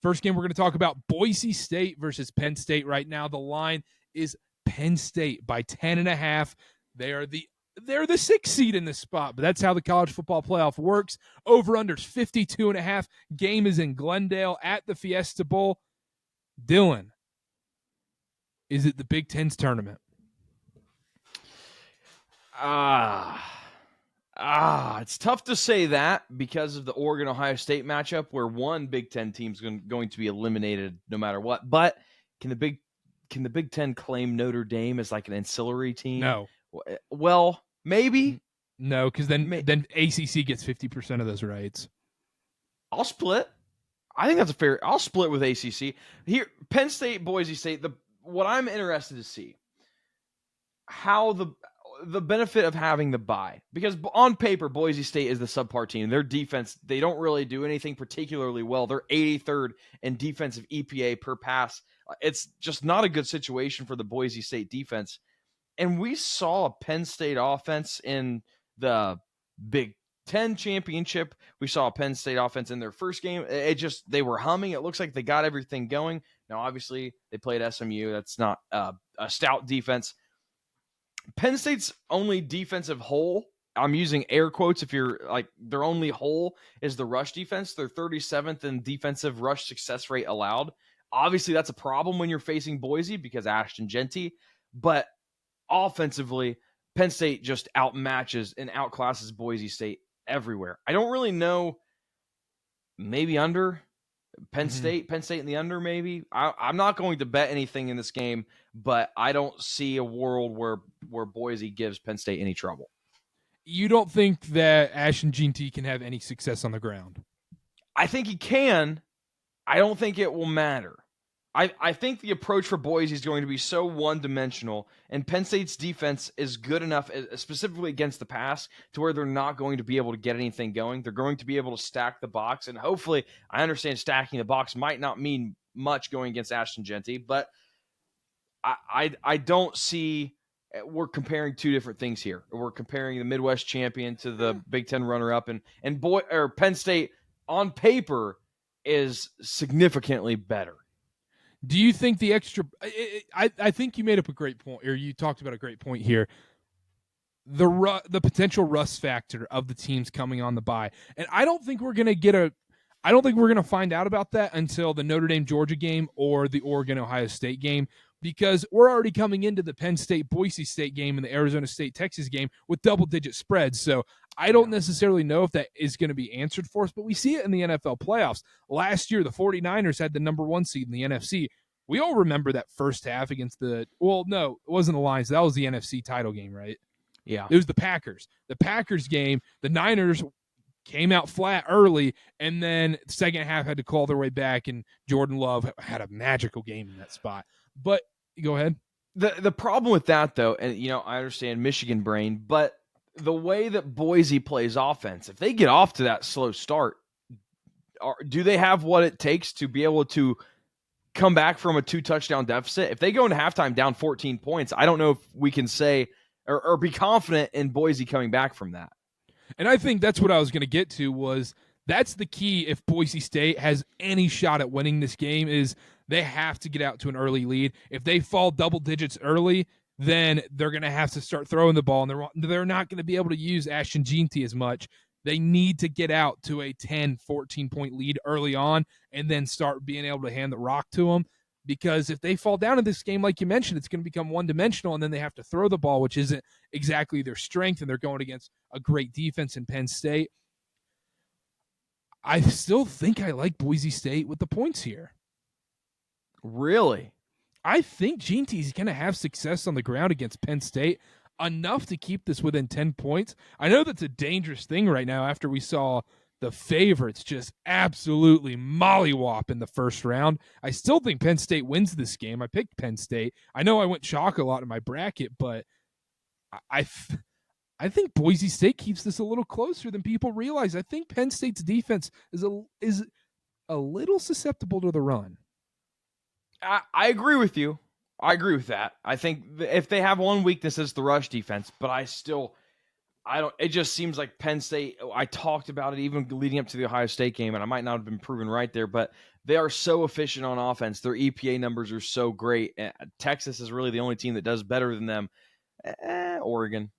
First game we're going to talk about, Boise State versus Penn State. Right now, the line is Penn State by 10.5. They're the 6th seed in this spot, but that's how the college football playoff works. Over-under's 52.5. Game is in Glendale at the Fiesta Bowl. Dylan, is it the Big Ten's tournament? It's tough to say that because of the Oregon-Ohio State matchup where one Big Ten team's going to be eliminated no matter what. But can the Big Ten claim Notre Dame as like an ancillary team? No. Well, maybe. No, because then ACC gets 50% of those rights. I'll split. I think that's a fair. I'll split with ACC. Here, Penn State, Boise State. What I'm interested to see, how the benefit of having the bye, because on paper Boise State is the subpar team. Their defense, they don't really do anything particularly well. They're 83rd in defensive EPA per pass. It's just not a good situation for the Boise State defense. And we saw a Penn State offense in the Big Ten championship. We saw a Penn State offense in their first game. They were humming. It looks like they got everything going. Now, obviously, they played SMU. That's not a stout defense. Penn State's only defensive hole, I'm using air quotes if you're like, their only hole is the rush defense. They're 37th in defensive rush success rate allowed. Obviously, that's a problem when you're facing Boise because Ashton Genty. But offensively, Penn State just outmatches and outclasses Boise State everywhere. I don't really know. Maybe under Penn State in the under, maybe. I'm not going to bet anything in this game, but I don't see a world where Boise gives Penn State any trouble. You don't think that Ashton Genty can have any success on the ground? I think he can. I don't think it will matter. I think the approach for Boise is going to be so one-dimensional, and Penn State's defense is good enough, specifically against the pass, to where they're not going to be able to get anything going. They're going to be able to stack the box, and hopefully, I understand stacking the box might not mean much going against Ashton Genty, but I don't see. We're comparing two different things here. We're comparing the Midwest champion to the Big Ten runner-up, and Penn State on paper is significantly better. Do you think the extra – I think you made up a great point, or you talked about a great point here. The potential rust factor of the teams coming on the bye. And I don't think we're going to I don't think we're going to find out about that until the Notre Dame-Georgia game or the Oregon-Ohio State game, because we're already coming into the Penn State-Boise State game and the Arizona State-Texas game with double-digit spreads. So I don't necessarily know if that is going to be answered for us, but we see it in the NFL playoffs. Last year, the 49ers had the number 1 seed in the NFC. We all remember that first half against no, it wasn't the Lions. That was the NFC title game, right? Yeah. It was the Packers. The Packers game, the Niners came out flat early, and then the second half had to claw their way back, and Jordan Love had a magical game in that spot. But go ahead. The problem with that, though, and I understand Michigan brain, but the way that Boise plays offense, if they get off to that slow start, do they have what it takes to be able to come back from a 2-touchdown deficit? If they go into halftime down 14 points, I don't know if we can say or be confident in Boise coming back from that. And I think that's what I was going to get to, was that's the key if Boise State has any shot at winning this game, is they have to get out to an early lead. If they fall double digits early, then they're going to have to start throwing the ball, and they're not going to be able to use Ashton Genty as much. They need to get out to a 10, 14-point lead early on and then start being able to hand the rock to them, because if they fall down in this game, like you mentioned, it's going to become one-dimensional, and then they have to throw the ball, which isn't exactly their strength, and they're going against a great defense in Penn State. I still think I like Boise State with the points here. Really? I think Genty's going to have success on the ground against Penn State, enough to keep this within 10 points. I know that's a dangerous thing right now after we saw the favorites just absolutely mollywop in the first round. I still think Penn State wins this game. I picked Penn State. I know I went chalk a lot in my bracket, but I think Boise State keeps this a little closer than people realize. I think Penn State's defense is a little susceptible to the run. I agree with you. I agree with that. I think if they have one weakness, it's the rush defense, but it just seems like Penn State, I talked about it even leading up to the Ohio State game, and I might not have been proven right there, but They are so efficient on offense. Their EPA numbers are so great. Texas is really the only team that does better than them. Oregon.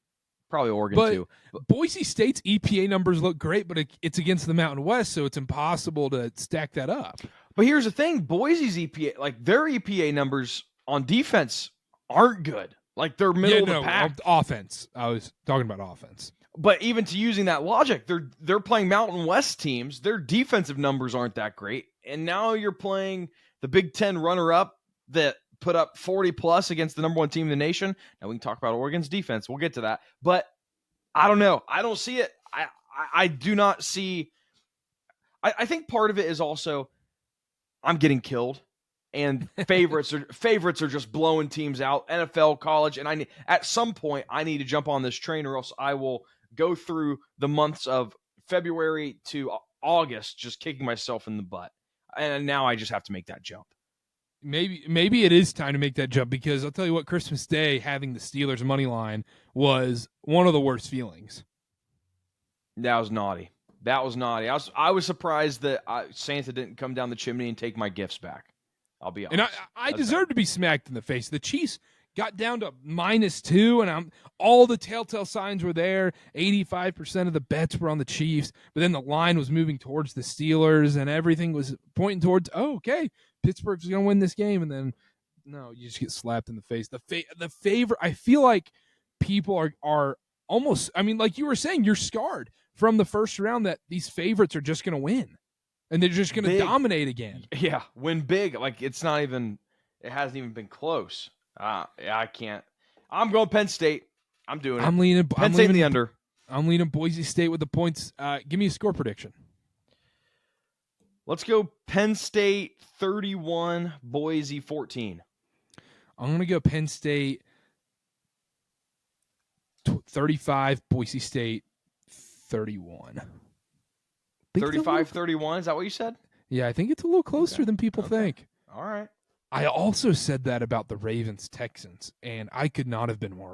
Probably Oregon, too. Boise State's EPA numbers look great, but it's against the Mountain West, so it's impossible to stack that up. But here's the thing. Boise's EPA, like their EPA numbers on defense aren't good. Like they're middle of the pack. Offense. I was talking about offense. But even to using that logic, they're playing Mountain West teams. Their defensive numbers aren't that great. And now you're playing the Big Ten runner-up that put up 40-plus against the number one team in the nation. Now we can talk about Oregon's defense. We'll get to that. But I don't know. I don't see it. I do not see. I think part of it is also I'm getting killed. And favorites are just blowing teams out, NFL, college, and at some point I need to jump on this train, or else I will go through the months of February to August just kicking myself in the butt. And now I just have to make that jump. Maybe it is time to make that jump, because I'll tell you what, Christmas Day having the Steelers money line was one of the worst feelings. That was naughty. I was surprised that Santa didn't come down the chimney and take my gifts back. I'll be honest. And I deserve to be smacked in the face. The Chiefs got down to -2, and all the telltale signs were there. 85% of the bets were on the Chiefs, but then the line was moving towards the Steelers, and everything was pointing towards, okay, Pittsburgh's going to win this game, and then, no, you just get slapped in the face. The favorite, I feel like people are almost, I mean, like you were saying, you're scarred from the first round that these favorites are just going to win. And they're just going to dominate again. Yeah, win big. Like it hasn't even been close. I can't. I'm going Penn State. I'm doing it. I'm leaning Penn State in the under. I'm leaning Boise State with the points. Give me a score prediction. Let's go Penn State 31, Boise 14. I'm going to go Penn State 35, Boise State 31. 35-31, is that what you said? Yeah, I think it's a little closer than people think. All right. I also said that about the Ravens-Texans, and I could not have been more wrong.